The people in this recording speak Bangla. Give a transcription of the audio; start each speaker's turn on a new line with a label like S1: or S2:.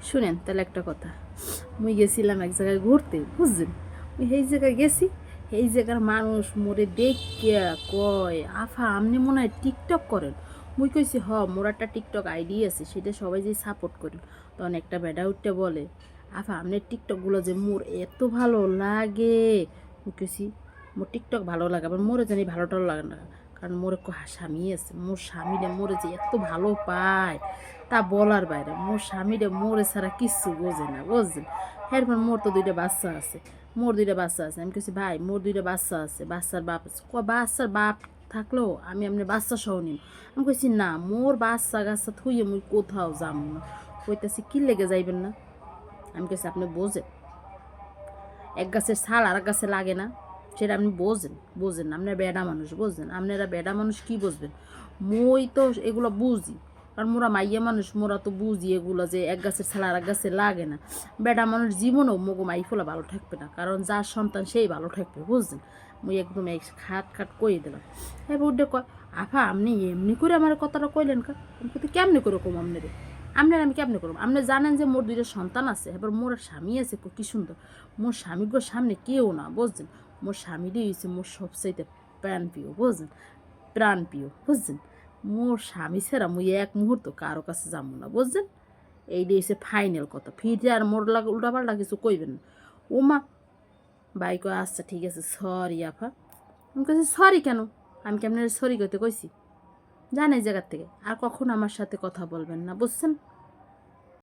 S1: শুনেন তাহলে একটা কথা। মুই গেছিলাম এক জায়গায় ঘুরতে, বুঝছেন? মুই সেই জায়গায় গেছি, সেই জায়গার মানুষ মোরে দেখিয়া কয়, আফা আপনি মনে হয় টিকটক করেন। মুই কইছি মোর একটা টিকটক আইডি আছে, সেটা সবাই যে সাপোর্ট করেন। তখন একটা বেডা উঠতে বলে, আফা আপনার টিকটকগুলো যে মোর এত ভালো লাগে। মুই কইছি মোর টিকটক ভালো লাগে, আবার মোরে জানি ভালো টালো লাগে না, কারণ মোর এক স্বামী আছে। মোর স্বামীরে মোরে যে এত ভালো পায় তা বলার বাইরে। মোর স্বামীরে মোরে ছাড়া কিচ্ছু বোঝে না, বুঝছেন? এরপর মোর তো দুইটা বাচ্চা আছে, আমি কিছু ভাই মোর দুইটা বাচ্চা আছে, বাচ্চার বাপ আছে। বাচ্চার বাপ থাকলেও আমি আপনার বাচ্চা সহ নিম। আমি কইছি না, মোর বাচ্চা গাচ্চা থুইয়ে মুই কোথাও যাবো না। কইতাছি কি লেগে যাইবেন না? আমি কইছি আপনি বোঝেন, এক গাছের ছাল আর এক গাছে লাগে না, সেটা আপনি বোঝেন না। আপনার বেডা মানুষ, বুঝছেন? আপনারা বেডা মানুষ কি বুঝবেন? মই তো এগুলো বুঝি, কারণ মোরা মাইয়া মানুষ, মোরা তো বুঝি এগুলো যে এক গাছের ছাল আর এক গাছে লাগে না। বেডা মানুষ জীবনেও মগো মাইফোলা ভালো থাকবে না, কারণ যার সন্তান সেই ভালো থাকবে, বুঝছেন? মুই একদম এই খাট খাট কই দিলাম। হ্যাঁ বুড্ডে কয়, আফা আপনি এমনি করে আমার কথাটা কইলেন কা? আমি কই কেমনি করে কম আপনারে? আপনার আমি কেমনে করব? আপনি জানেন যে মোর দুইটা সন্তান আছে, এবার মোর স্বামী আছে, কি সুন্দর। মোর স্বামীর সামনে কেউ না, বুঝছেন? মোর স্বামীরই হয়েছে মোর সবচাইতে প্রাণপ্রিয়, বুঝছেন? প্রাণপ্রিয়, বুঝছেন? মোর স্বামী ছাড়া মুই এক মুহূর্ত কারো কাছে যাবো না, বুঝছেন? এইটাই হচ্ছে ফাইনাল কথা। ফিরে আর মোর লাগে উল্টাপাল্টা কিছু কইবেন না। ও মা! ভাই কয় আচ্ছা ঠিক আছে, সরি আফা। আমি কইছি সরি কেন? আমি কি আপনার সরি কইতে কইছি? জান এই জায়গার থেকে আর কখনো আমার সাথে কথা বলবেন না, বুঝছেন?